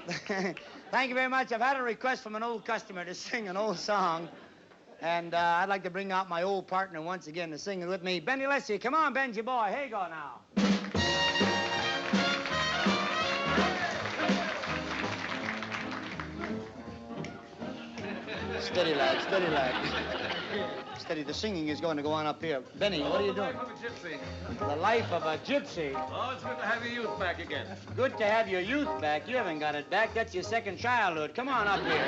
Thank you very much. I've had a request from an old customer to sing an old song. And I'd like to bring out my old partner once again to sing it with me. Benny Leslie, come on, Benji boy. Here you go now. Steady, lad, steady, lad. Steady, the singing is going to go on up here. Benny, what are you doing? The life of a gypsy. The life of a gypsy. Oh, it's good to have your youth back again. Good to have your youth back. You haven't got it back. That's your second childhood. Come on up here.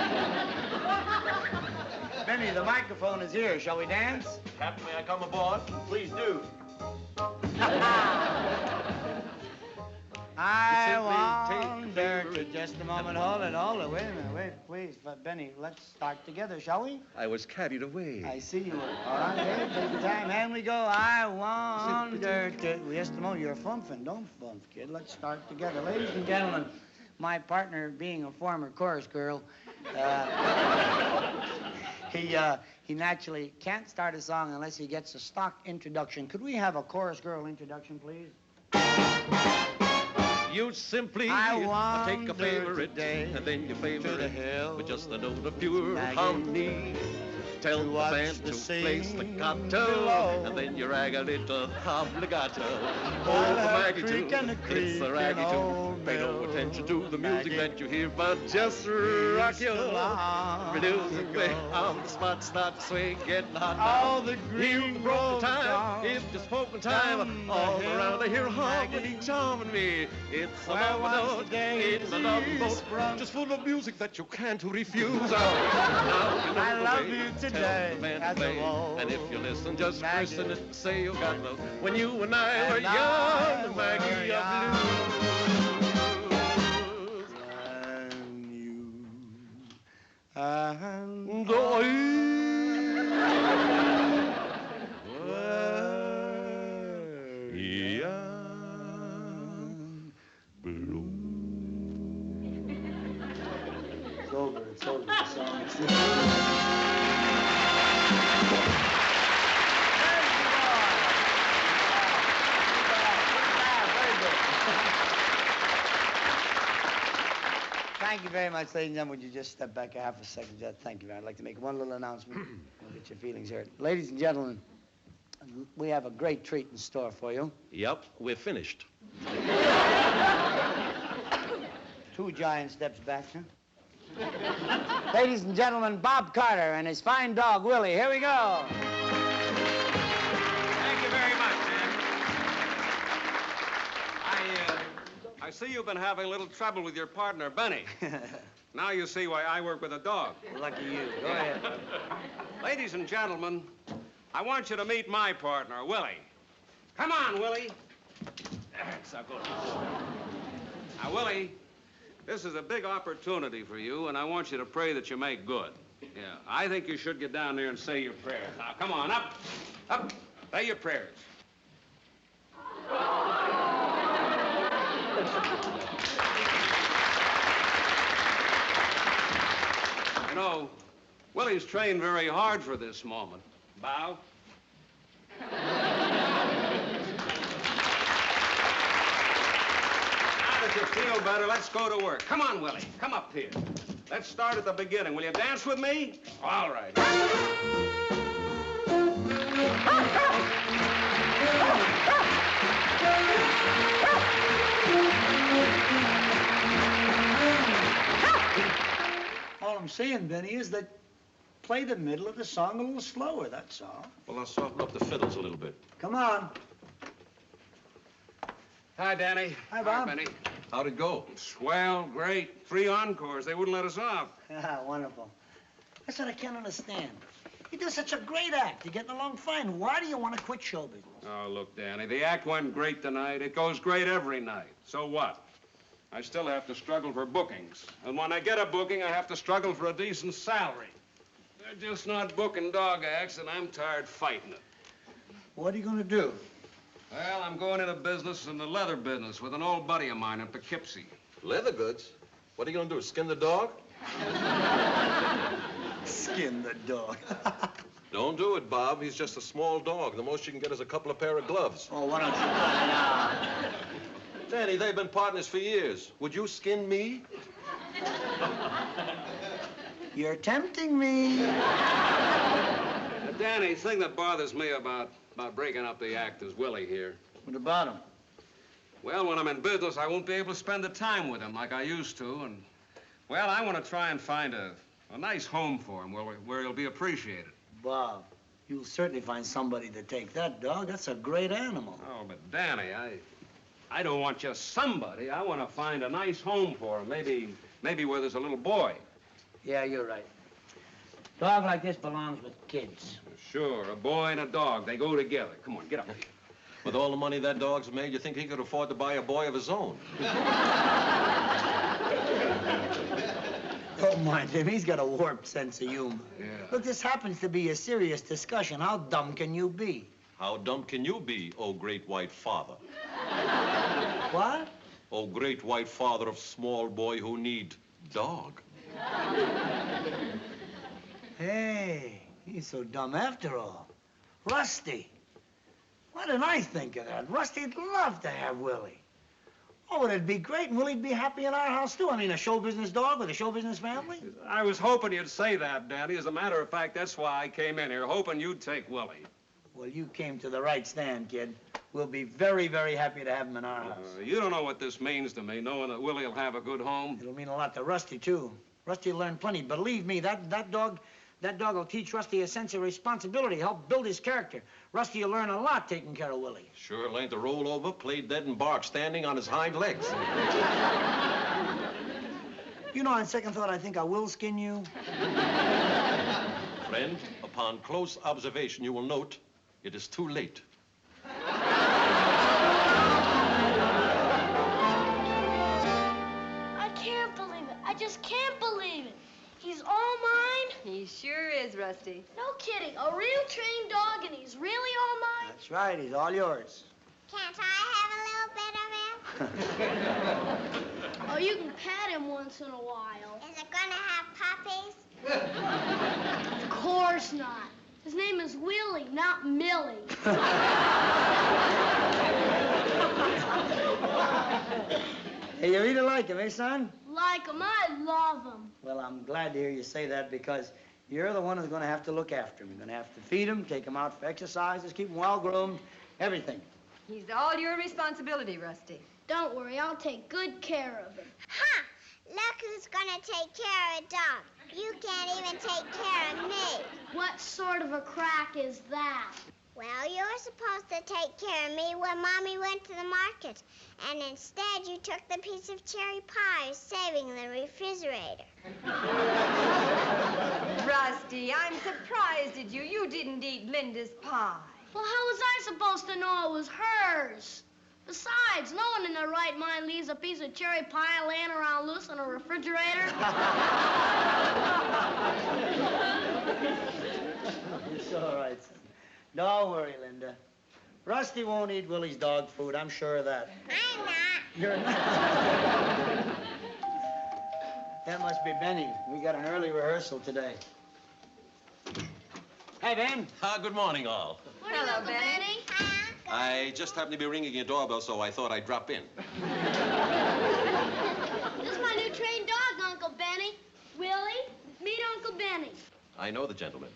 Benny, the microphone is here. Shall we dance? Captain, may I come aboard? Please do. I wonder to just a moment. Hold it. Wait a minute. Wait, please. But Benny, let's start together, shall we? I was carried away. I see you were. All right, hey, take your time. And we go. I wonder to... Just a moment. You're flumphing. Don't flump, kid. Let's start together. Ladies and gentlemen, my partner, being a former chorus girl, he naturally can't start a song unless he gets a stock introduction. Could we have a chorus girl introduction, please? You simply take a favorite day, and then you favor it with just a note of pure harmony. Tell the band to place the staccato, and then you rag a little obbligato. Oh, the Maggie too, it's the raggy too. Pay no attention to the music that you hear, but just rock your reduce it way on the spot, start to swing, getting hot. All the green broke the time, it's just smoking time. All around I hear harmony charming me. It's a love note, it's a love note, just full of music that you can't refuse. I love you today. And if you listen, just listen and say you got love. When you and I were young, the Maggie of blues. And you and It's over. The song is Thank you very much, ladies and gentlemen. Would you just step back a half a second? Thank you. I'd like to make one little announcement. We'll get your feelings hurt. Ladies and gentlemen, we have a great treat in store for you. Yep, we're finished. 2 giant steps back, huh? Ladies and gentlemen, Bob Carter and his fine dog, Willie. Here we go. Thank you very much, man. I see you've been having a little trouble with your partner, Benny. Now you see why I work with a dog. Lucky you. Go ahead. Ladies and gentlemen, I want you to meet my partner, Willie. Come on, Willie. That's so good. Now, Willie, this is a big opportunity for you, and I want you to pray that you make good. Yeah, I think you should get down there and say your prayers. Now, come on, up. Say your prayers. You know, Willie's trained very hard for this moment. Bow. Now that you feel better, let's go to work. Come on, Willie. Come up here. Let's start at the beginning. Will you dance with me? All right. All I'm saying, Benny, is that play the middle of the song a little slower, that's all. Well, I'll soften up the fiddles a little bit. Come on. Hi, Danny. Hi, Bob. Hi, Benny. How'd it go? Swell, great. 3 encores. They wouldn't let us off. Wonderful. That's what I can't understand. You do such a great act. You're getting along fine. Why do you want to quit show business? Oh, look, Danny, the act went great tonight. It goes great every night. So what? I still have to struggle for bookings. And when I get a booking, I have to struggle for a decent salary. They're just not booking dog acts, and I'm tired fighting it. What are you going to do? Well, I'm going into business in the leather business with an old buddy of mine in Poughkeepsie. Leather goods? What are you going to do, skin the dog? Skin the dog. Don't do it, Bob. He's just a small dog. The most you can get is a couple of pair of gloves. Oh, why don't you? Danny, they've been partners for years. Would you skin me? You're tempting me. Danny, the thing that bothers me about breaking up the act is Willie here. What about him? Well, when I'm in business, I won't be able to spend the time with him like I used to, and, well, I want to try and find a nice home for him where he'll be appreciated. Bob, you'll certainly find somebody to take that dog. That's a great animal. Oh, but Danny, I don't want just somebody. I want to find a nice home for him, maybe where there's a little boy. Yeah, you're right. Dog like this belongs with kids. Sure, a boy and a dog, they go together. Come on, get up. With all the money that dog's made, you think he could afford to buy a boy of his own? Don't mind him. He's got a warped sense of humor. Yeah. Look, this happens to be a serious discussion. How dumb can you be? How dumb can you be, oh great white father? What? Oh great white father of small boy who need dog. Hey, he's so dumb after all. Rusty. Why didn't I think of that? Rusty'd love to have Willie. Oh, it'd be great, and Willie'd be happy in our house, too. I mean, a show business dog with a show business family. I was hoping you'd say that, Danny. As a matter of fact, that's why I came in here, hoping you'd take Willie. Well, you came to the right stand, kid. We'll be very, very happy to have him in our house. You don't know what this means to me, knowing that Willie will have a good home. It'll mean a lot to Rusty, too. Rusty will learn plenty. Believe me, that dog will teach Rusty a sense of responsibility, help build his character. Rusty will learn a lot taking care of Willie. Sure learned to roll over, play dead and bark, standing on his hind legs. You know, on second thought, I think I will skin you. Friend, upon close observation, you will note it is too late. I can't believe it. I just can't believe it. He's all mine? He sure is, Rusty. No kidding. A real trained dog, and he's really all mine? That's right. He's all yours. Can't I have a little bit of him? Oh, you can pat him once in a while. Is it gonna have puppies? Of course not. His name is Willie, not Millie. Hey, you really like him, eh, son? Like him. I love him. Well, I'm glad to hear you say that because you're the one who's going to have to look after him. You're going to have to feed him, take him out for exercises, keep him well-groomed, everything. He's all your responsibility, Rusty. Don't worry, I'll take good care of him. Ha! Look who's gonna take care of a dog. You can't even take care of me. What sort of a crack is that? Well, you were supposed to take care of me when Mommy went to the market. And instead, you took the piece of cherry pie, saving the refrigerator. Rusty, I'm surprised at you. You didn't eat Linda's pie. Well, how was I supposed to know it was hers? Besides, no one in their right mind leaves a piece of cherry pie laying around loose in a refrigerator. It's all right, son. Don't worry, Linda. Rusty won't eat Willie's dog food. I'm sure of that. I'm not. You're not. That must be Benny. We got an early rehearsal today. Hey, Ben. Good morning, all. Morning, Hello, Uncle Benny. Benny. Huh? I just happened to be ringing your doorbell, so I thought I'd drop in. This is my new trained dog, Uncle Benny. Willie, meet Uncle Benny. I know the gentleman.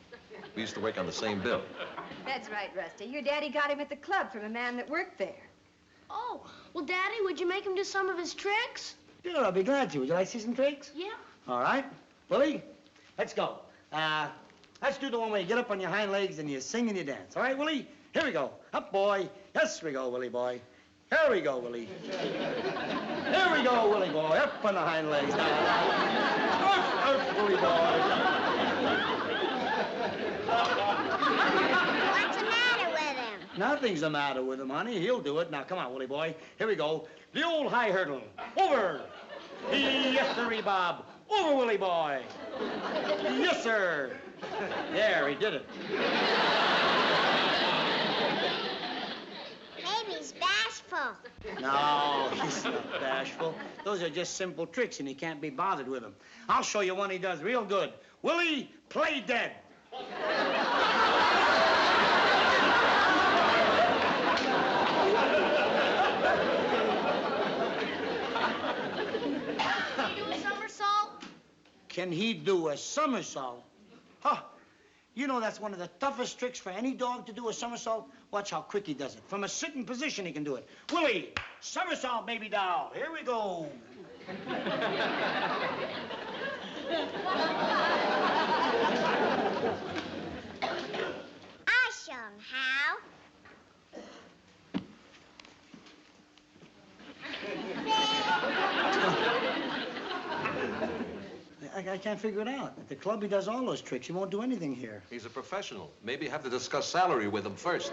We used to work on the same bill. That's right, Rusty. Your daddy got him at the club from a man that worked there. Oh, well, Daddy, would you make him do some of his tricks? Sure, I'll be glad to. Would you like to see some tricks? Yeah. All right. Willie, let's go. Let's do the one where you get up on your hind legs and you sing and you dance. All right, Willie? Here we go. Up, boy. Yes, we go, Willie boy. Here we go, Willie. Here we go, Willie boy. Up on the hind legs. Now. Up, Willie boy. What's the matter with him? Nothing's the matter with him, honey. He'll do it. Now, come on, Willie boy. Here we go. The old high hurdle. Over. Yes, sir, Bob. Over, Willie boy. Yes, sir. There, he did it. Maybe he's bashful. No, he's not bashful. Those are just simple tricks, and he can't be bothered with them. I'll show you one he does real good. Willie, play dead. You doing somersaults? can he do a somersault? Huh. You know that's one of the toughest tricks for any dog to do, a somersault. Watch how quick he does it. From a sitting position, he can do it. Willie, somersault, baby doll. Here we go. I'll show him how. I can't figure it out. At the club, he does all those tricks. He won't do anything here. He's a professional. Maybe you have to discuss salary with him first.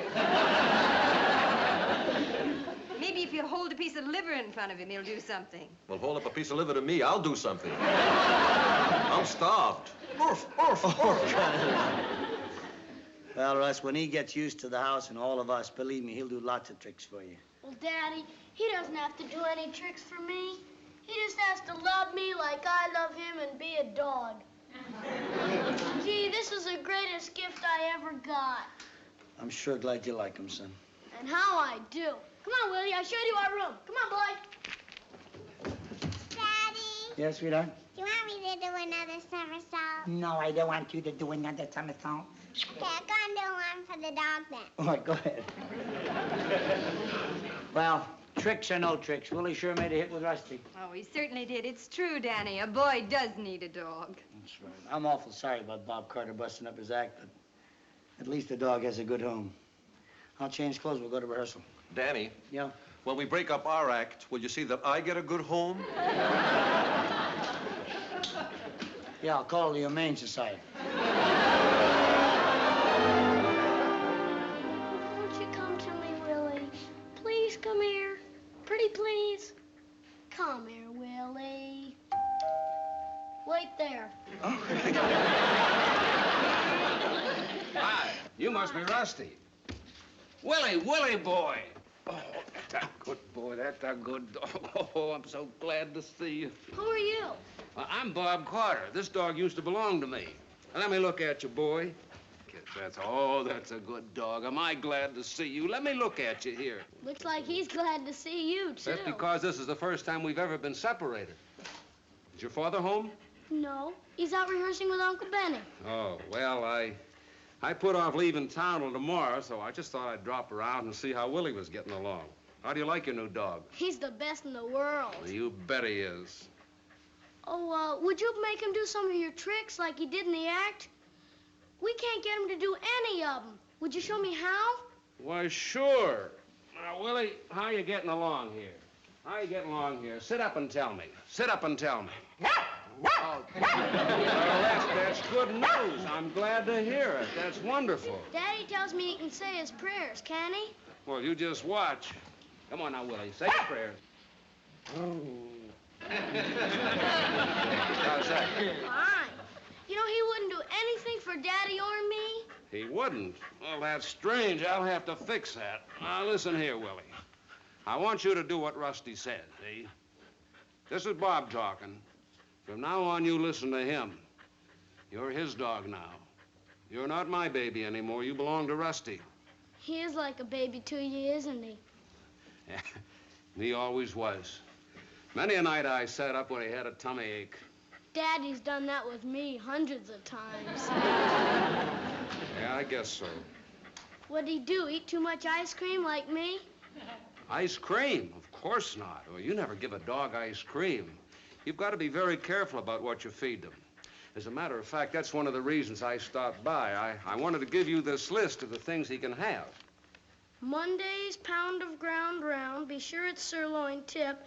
Maybe if you hold a piece of liver in front of him, he'll do something. Well, hold up a piece of liver to me. I'll do something. I'm starved. Orf, orf, orf. Well, Russ, when he gets used to the house and all of us, believe me, he'll do lots of tricks for you. Well, Daddy, he doesn't have to do any tricks for me. He just has to love me like I love him and be a dog. Gee, this is the greatest gift I ever got. I'm sure glad you like him, son. And how I do. Come on, Willie, I'll show you our room. Come on, boy. Daddy, Yes, sweetheart? do you want me to do another somersault? No, I don't want you to do another somersault. Okay, I'm gonna do one for the dog then. All right, go ahead. Well, tricks or no tricks, Willie sure made a hit with Rusty. Oh, he certainly did. It's true, Danny. A boy does need a dog. That's right. I'm awful sorry about Bob Carter busting up his act, but at least the dog has a good home. I'll change clothes. We'll go to rehearsal. Danny, Yeah? when we break up our act, will you see that I get a good home? Yeah, I'll call the Humane Society. Won't you come to me, Willie? Please come here. Pretty please. Come here, Willie. Wait there. Hi, you must be Rusty. Willie, Willie boy. Oh, that's a good boy. That's a good dog. Oh, I'm so glad to see you. Who are you? I'm Bob Carter. This dog used to belong to me. Now, let me look at you, boy. That's a good dog. Am I glad to see you? Let me look at you here. Looks like he's glad to see you, too. That's because this is the first time we've ever been separated. Is your father home? No, he's out rehearsing with Uncle Benny. Oh, well, I put off leaving town till tomorrow, so I just thought I'd drop around and see how Willie was getting along. How do you like your new dog? He's the best in the world. Well, you bet he is. Oh, would you make him do some of your tricks like he did in the act? We can't get him to do any of them. Would you show me how? Why, sure. Now, Willie, how are you getting along here? How are you getting along here? Sit up and tell me. Sit up and tell me. Oh, well, that's good news. I'm glad to hear it. That's wonderful. Daddy tells me he can say his prayers, can he? Well, you just watch. Come on now, Willie. Say your prayers. How's that? Fine. You know, he wouldn't do anything for Daddy or me. He wouldn't? Well, that's strange. I'll have to fix that. Now, listen here, Willie. I want you to do what Rusty said, see? This is Bob talking. From now on, you listen to him. You're his dog now. You're not my baby anymore. You belong to Rusty. He is like a baby to you, isn't he? He always was. Many a night I sat up when he had a tummy ache. Daddy's done that with me hundreds of times. Yeah, I guess so. What'd he do, eat too much ice cream like me? Ice cream? Of course not. Well, you never give a dog ice cream. You've got to be very careful about what you feed them. As a matter of fact, that's one of the reasons I stopped by. I wanted to give you this list of the things he can have. Monday's pound of ground round. Be sure it's sirloin tip.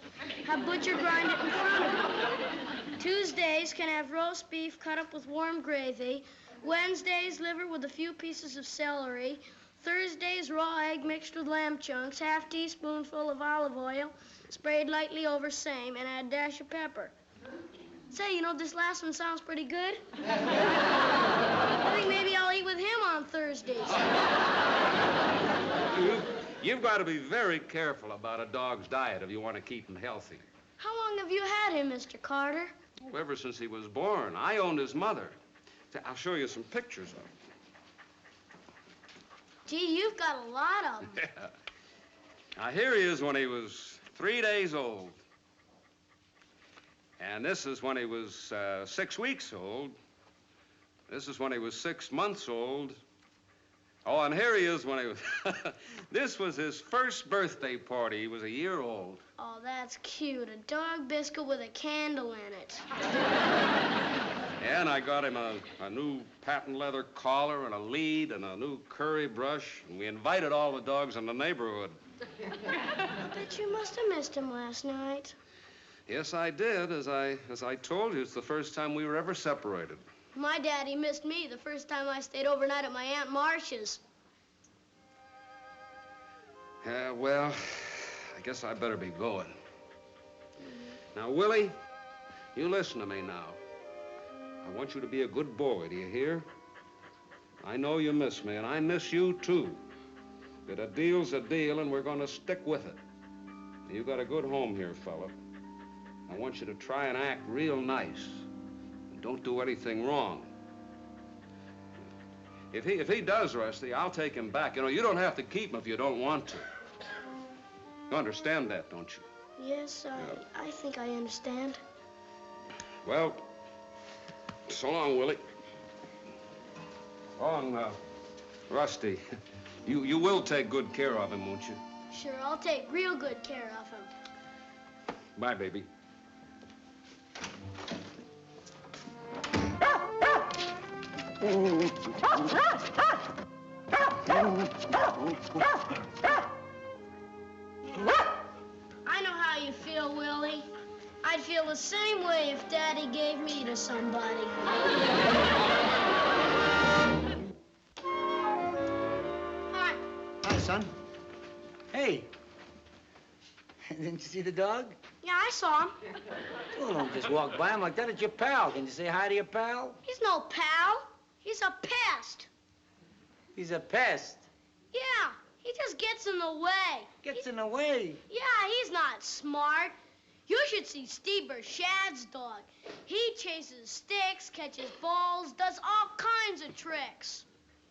Have butcher grind it in front of him. Tuesdays can have roast beef cut up with warm gravy. Wednesdays, liver with a few pieces of celery. Thursdays, raw egg mixed with lamb chunks, half teaspoonful of olive oil, sprayed lightly over same, and add a dash of pepper. Say, you know, this last one sounds pretty good. I think maybe I'll eat with him on Thursdays. You've got to be very careful about a dog's diet if you want to keep him healthy. How long have you had him, Mr. Carter? Oh, ever since he was born. I owned his mother. I'll show you some pictures of him. Gee, you've got a lot of them. Yeah. Now, here he is when he was 3 days old. And this is when he was 6 weeks old. This is when he was 6 months old. Oh, and here he is when he was... This was his first birthday party. He was a year old. Oh, that's cute. A dog biscuit with a candle in it. Yeah, and I got him a new patent leather collar and a lead and a new curry brush. And we invited all the dogs in the neighborhood. I bet you must have missed him last night. Yes, I did. As I told you, it's the first time we were ever separated. My daddy missed me the first time I stayed overnight at my Aunt Marcia's. Yeah, well, I guess I better be going. Now, Willie, you listen to me now. I want you to be a good boy, do you hear? I know you miss me, and I miss you, too. But a deal's a deal, and we're going to stick with it. You got a good home here, fella. I want you to try and act real nice. And don't do anything wrong. If he does, Rusty, I'll take him back. You know, you don't have to keep him if you don't want to. You understand that, don't you? Yes, I think I understand. Well, so long, Willie. So long, Rusty. You will take good care of him, won't you? Sure, I'll take real good care of him. Bye, baby. I know how you feel, Willie. I'd feel the same way if Daddy gave me to somebody. Hi. Hi, son. Hey. Didn't you see the dog? Yeah, I saw him. Well, don't just walk by him like that. It's your pal. Can you say hi to your pal? He's no pal. He's a pest. He's a pest. Yeah, he just gets in the way. Gets in the way. Yeah, he's not smart. You should see Steve Burchad's dog. He chases sticks, catches balls, does all kinds of tricks.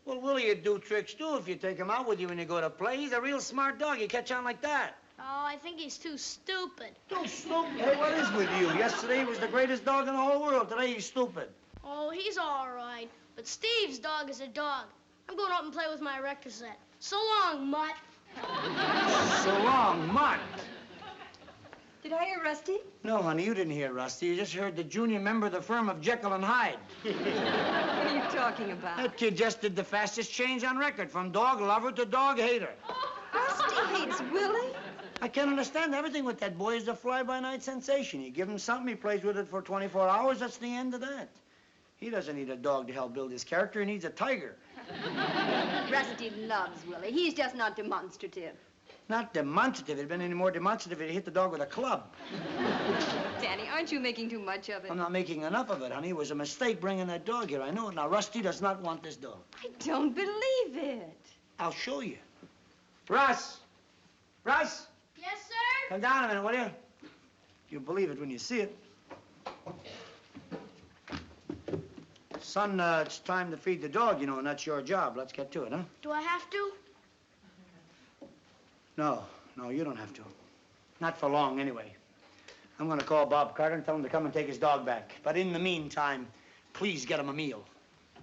Well, Willie would do tricks, too, if you take him out with you when you go to play. He's a real smart dog. You catch on like that. Oh, I think he's too stupid. Too stupid? Hey, what is with you? Yesterday he was the greatest dog in the whole world. Today he's stupid. Oh, he's all right. But Steve's dog is a dog. I'm going up and play with my erector set. So long, Mutt. So long, Mutt. Did I hear Rusty? No, honey, you didn't hear Rusty. You just heard the junior member of the firm of Jekyll and Hyde. What are you talking about? That kid just did the fastest change on record, from dog lover to dog hater. Rusty hates Willie? I can't understand everything with that boy. He's a fly-by-night sensation. You give him something, he plays with it for 24 hours. That's the end of that. He doesn't need a dog to help build his character. He needs a tiger. Rusty loves Willie. He's just not demonstrative. Not demonstrative. If it'd been any more demonstrative, he'd hit the dog with a club. Danny, aren't you making too much of it? I'm not making enough of it, honey. It was a mistake bringing that dog here. I know it. Now, Rusty does not want this dog. I don't believe it. I'll show you. Russ! Russ! Yes, sir? Come down a minute, will you? You'll believe it when you see it. Son, it's time to feed the dog, you know, and that's your job. Let's get to it, huh? Do I have to? No, you don't have to. Not for long, anyway. I'm going to call Bob Carter and tell him to come and take his dog back. But in the meantime, please get him a meal.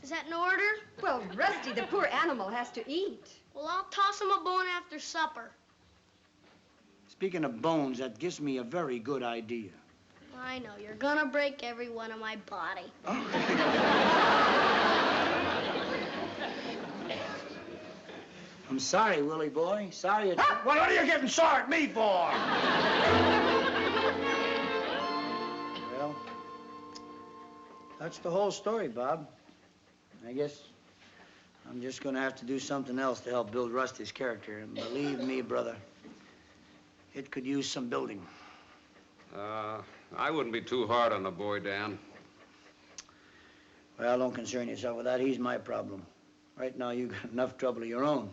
Is that in order? Well, Rusty, the poor animal has to eat. Well, I'll toss him a bone after supper. Speaking of bones, that gives me a very good idea. I know. You're gonna break every one of my body. I'm sorry, Willie boy. Sorry. What are you getting sore at me for? Well, that's the whole story, Bob. I guess I'm just gonna have to do something else to help build Rusty's character. And believe me, brother, it could use some building. I wouldn't be too hard on the boy, Dan. Well, don't concern yourself with that. He's my problem. Right now, you've got enough trouble of your own.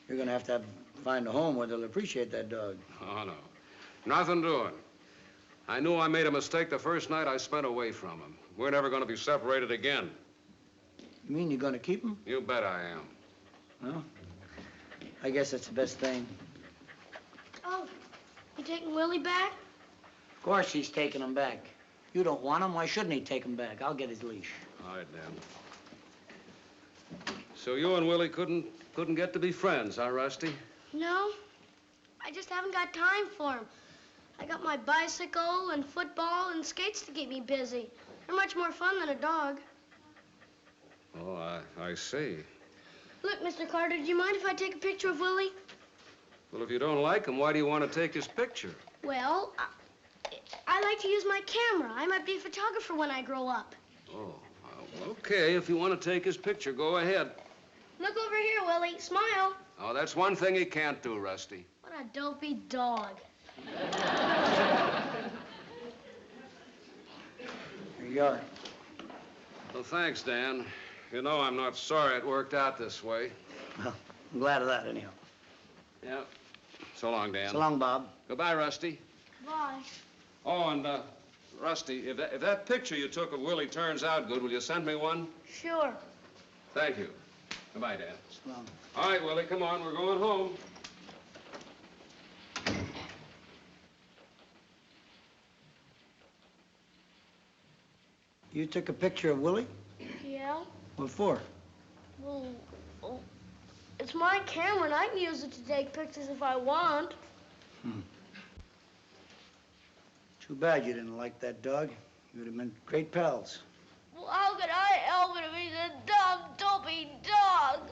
You're gonna have to find a home where they'll appreciate that dog. Oh, no. Nothing doing. I knew I made a mistake the first night I spent away from him. We're never gonna be separated again. You mean you're gonna keep him? You bet I am. Well, I guess that's the best thing. Oh, you taking Willie back? Of course she's taking him back. You don't want him. Why shouldn't he take him back? I'll get his leash. All right, Dan. So you and Willie couldn't get to be friends, huh, Rusty? No, I just haven't got time for him. I got my bicycle and football and skates to keep me busy. They're much more fun than a dog. Oh, I see. Look, Mr. Carter, do you mind if I take a picture of Willie? Well, if you don't like him, why do you want to take his picture? Well, I like to use my camera. I might be a photographer when I grow up. Oh, okay. If you want to take his picture, go ahead. Look over here, Willie. Smile. Oh, that's one thing he can't do, Rusty. What a dopey dog. Here you are. Well, thanks, Dan. You know, I'm not sorry it worked out this way. Well, I'm glad of that, anyhow. Yeah. So long, Dan. So long, Bob. Goodbye, Rusty. Bye. Oh, and, Rusty, if that picture you took of Willie turns out good, will you send me one? Sure. Thank you. Goodbye, Dan. So long. All right, Willie, come on. We're going home. You took a picture of Willie? Yeah? What for? Well, it's my camera, and I can use it to take pictures if I want. Too bad you didn't like that dog. You would have been great pals. Well, how could I help it if he's a dumb, dopey dog?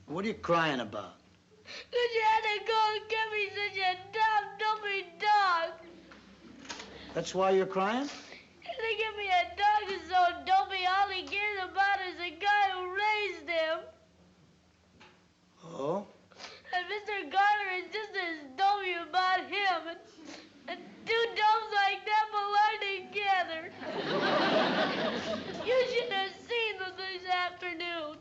What are you crying about? Because you had to go and get me such a dumb, dopey dog. That's why you're crying? They give me a dog that's so dopey, all he cares about is the guy who raised him. Oh? And Mr. Garner is just as dopey about him. And two dogs like that belong together. You should have seen them this afternoon.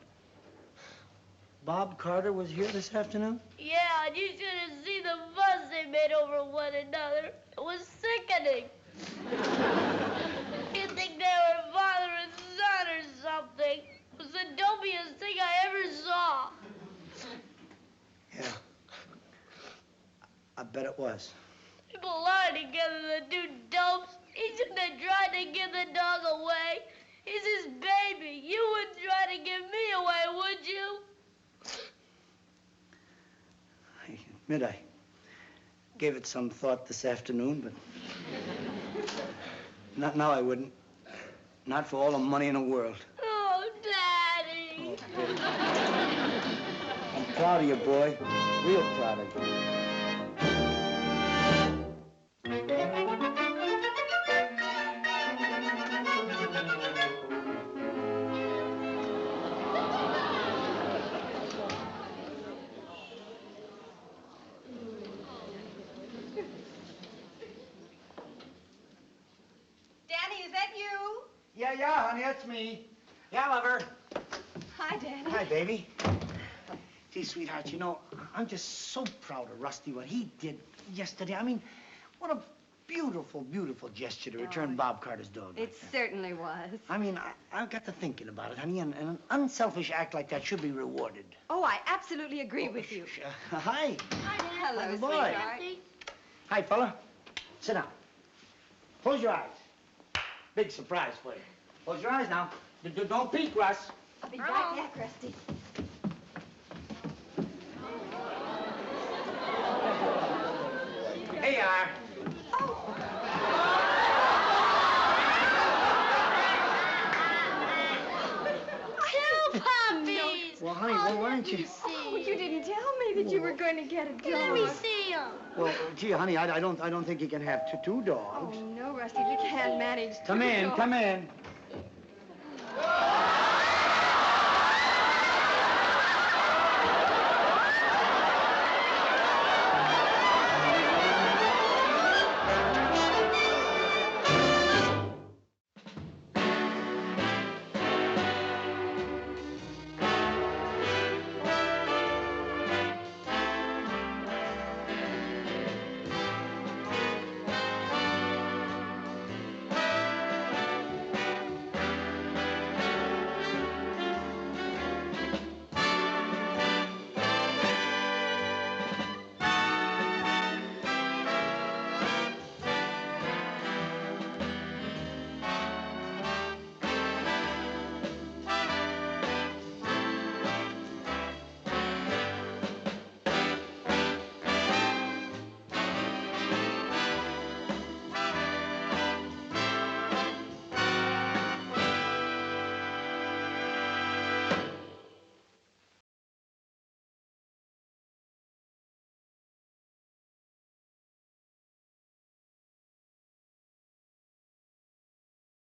Bob Carter was here this afternoon? Yeah, and you should have seen the fuss they made over one another. It was sickening. You'd think they were father and son or something. It was the dopiest thing I ever saw. Yeah. I bet it was. They belong together, the two dopes. He shouldn't have tried to give the dog away. He's his baby. You wouldn't try to give me away, would you? I admit I gave it some thought this afternoon, but not now I wouldn't. Not for all the money in the world. Oh, Daddy. Oh, baby. I'm proud of you, boy. Real proud of you. Yeah, honey, that's me. Yeah, lover. Hi, Daddy. Hi, baby. Gee, sweetheart, you know, I'm just so proud of Rusty, what he did yesterday. I mean, what a beautiful, beautiful gesture to return Bob Carter's dog. It certainly was. I mean, I got to thinking about it, honey, and an unselfish act like that should be rewarded. Oh, I absolutely agree with you. Hi. Hi, Dad. Hello, Hi, boy. sweetheart. Hi, fella. Sit down. Close your eyes. Big surprise for you. Close your eyes now. Don't peek, Russ. I'll be right back, Rusty. Here you are. Two puppies. Well, honey, well, why don't you... Oh, you didn't tell me that you were going to get a dog. Let me see them. Well, gee, honey, I don't think you can have two dogs. Oh, no, Rusty, we can't manage. Come in, come in.